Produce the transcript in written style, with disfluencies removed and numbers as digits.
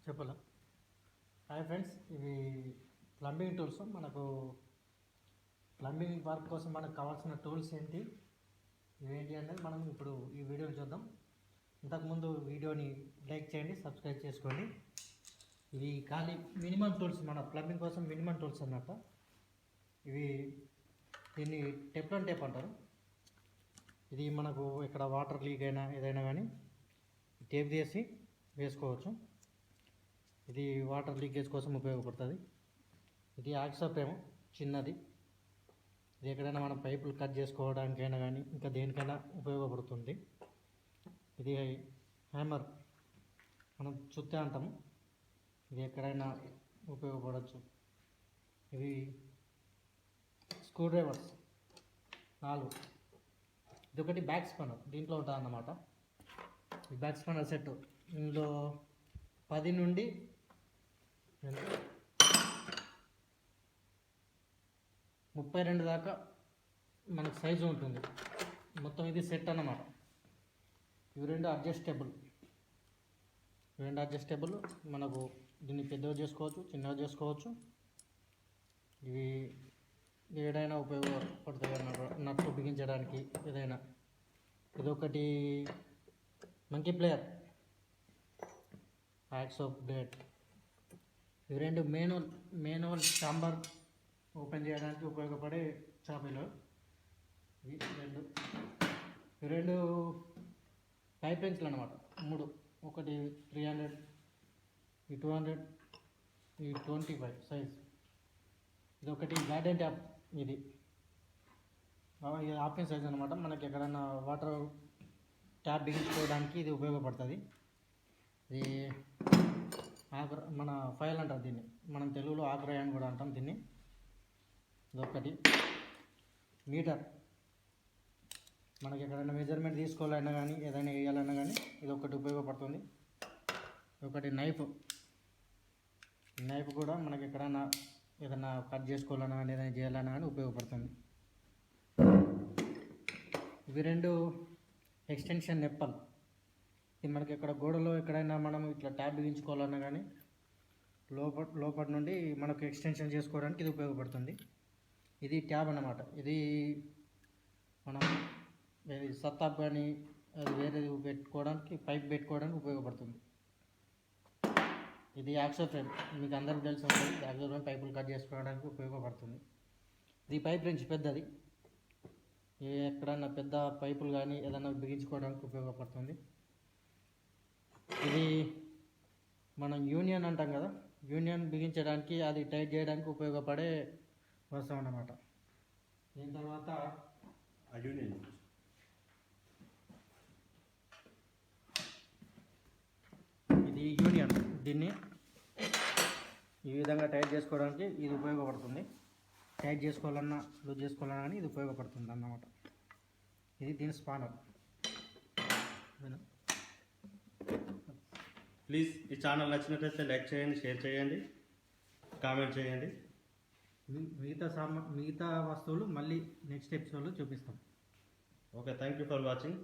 చెప్పాలా. Hi friends, ఇవి plumbing tools. మనకు ప్లంబింగ్ వర్క్ కోసం మనకు కావాల్సిన టూల్స్ ఏంటి, ఇవేంటి అనేది మనం ఇప్పుడు ఈ వీడియోని చూద్దాం. ఇంతకుముందు వీడియోని లైక్ చేయండి, సబ్స్క్రైబ్ చేసుకోండి. ఇవి ఖాళీ మినిమం టూల్స్, మన ప్లంబింగ్ కోసం మినిమం టూల్స్ అన్నమాట. ఇవి దీన్ని టెప్లాన్ టేప్ అంటారు. ఇది మనకు ఇక్కడ వాటర్ లీక్ అయినా ఏదైనా కానీ టేప్ తీసి వేసుకోవచ్చు. ఇది వాటర్ లీకేజ్ కోసం ఉపయోగపడుతుంది. ఇది యాక్సా ఫ్రేమ్ చిన్నది. ఇది ఎక్కడైనా మనం పైపులు కట్ చేసుకోవడానికైనా కానీ ఇంకా దేనికైనా ఉపయోగపడుతుంది. ఇది హ్యామర్, మనం చుత్తే అంటాము. ఇది ఎక్కడైనా ఉపయోగపడవచ్చు. ఇవి స్క్రూ డ్రైవర్స్ 4. ఇది ఒకటి బ్యాక్ స్పన్నర్, దీంట్లో ఉంటుంది అన్నమాట. ఈ బ్యాక్ స్పన్నర్ సెట్ ఇందులో 10 నుండి 32 దాకా మనకు సైజు ఉంటుంది. మొత్తం ఇది సెట్ అన్నమాట. ఇవి రెండు అడ్జస్టబుల్. మనకు దీన్ని పెద్దగా చేసుకోవచ్చు, చిన్నగా చేసుకోవచ్చు. ఇవి ఏదైనా ఉపయోగపడతాయి అన్నమాట, నట్లు బిగించడానికి ఏదైనా. ఇదొకటి monkey plier, hacksaw blade. ఇవి రెండు మేనువల్ చాంబర్ ఓపెన్ చేయడానికి ఉపయోగపడే చాపీలు. ఇవి రెండు పైప్ రేంజ్లు అన్నమాట. 3, ఒకటి 300, ఈ 200, ఈ 25 సైజ్. ఇది ఒకటి గార్డెన్ ట్యాప్. ఇది ఆప్షన్ సైజ్ అనమాట. మనకి ఎక్కడైనా వాటర్ ట్యాప్ బిగించుకోవడానికి ఇది ఉపయోగపడుతుంది. ఇది మన ఫైల్ అంటారు దీన్ని, మనం తెలుగులో ఆగ్రాయ్ అని కూడా అంటాం దీన్ని. ఇదొకటి మీటర్, మనకి ఎక్కడైనా మెజర్మెంట్ తీసుకోవాలన్నా కానీ ఏదైనా వేయాలన్నా కానీ ఇది ఒకటి ఉపయోగపడుతుంది. ఒకటి నైఫ్ కూడా మనకి ఎక్కడైనా ఏదైనా కట్ చేసుకోవాలన్నా కానీ ఏదైనా చేయాలన్నా కానీ ఉపయోగపడుతుంది. ఇవి రెండు ఎక్స్టెన్షన్ నెప్పల్. ఇది మనకి ఎక్కడ గోడలో ఎక్కడైనా మనం ఇట్లా ట్యాప్ బిగించుకోవాలన్నా కానీ లోపల నుండి మనకు ఎక్స్టెన్షన్ చేసుకోవడానికి ఇది ఉపయోగపడుతుంది. ఇది ట్యాబ్ అన్నమాట. ఇది మనం సత్తాప్ కానీ అది వేరేది పెట్టుకోవడానికి, పైప్ పెట్టుకోవడానికి ఉపయోగపడుతుంది. ఇది యాక్సో ఫ్రేమ్, మీకు అందరికీ తెలిసి ఉంటుంది. యాక్సో ఫ్రేమ్ పైపులు కట్ చేసుకోవడానికి ఉపయోగపడుతుంది. ఇది పైప్ రేంజ్ పెద్దది, ఎక్కడైనా పెద్ద పైపులు కానీ ఏదైనా బిగించుకోవడానికి ఉపయోగపడుతుంది. ఇది మనం యూనియన్ అంటాం కదా, యూనియన్ బిగించడానికి అది టైట్ చేయడానికి ఉపయోగపడే వస్తువు అన్నమాట. దీని తర్వాత ఇది యూనియన్. దీన్ని ఈ విధంగా టైట్ చేసుకోవడానికి ఇది ఉపయోగపడుతుంది. టైట్ చేసుకోవాలన్నా లూజ్ చేసుకోవాలన్నా కానీ ఇది ఉపయోగపడుతుంది అన్నమాట. ఇది దీని స్పానర్. ప్లీజ్ ఈ ఛానల్ నచ్చినట్లయితే లైక్ చేయండి, షేర్ చేయండి, కామెంట్ చేయండి. మిగతా వస్తువులు మళ్ళీ నెక్స్ట్ ఎపిసోడ్లో చూపిస్తాం. Okay, thank you for watching.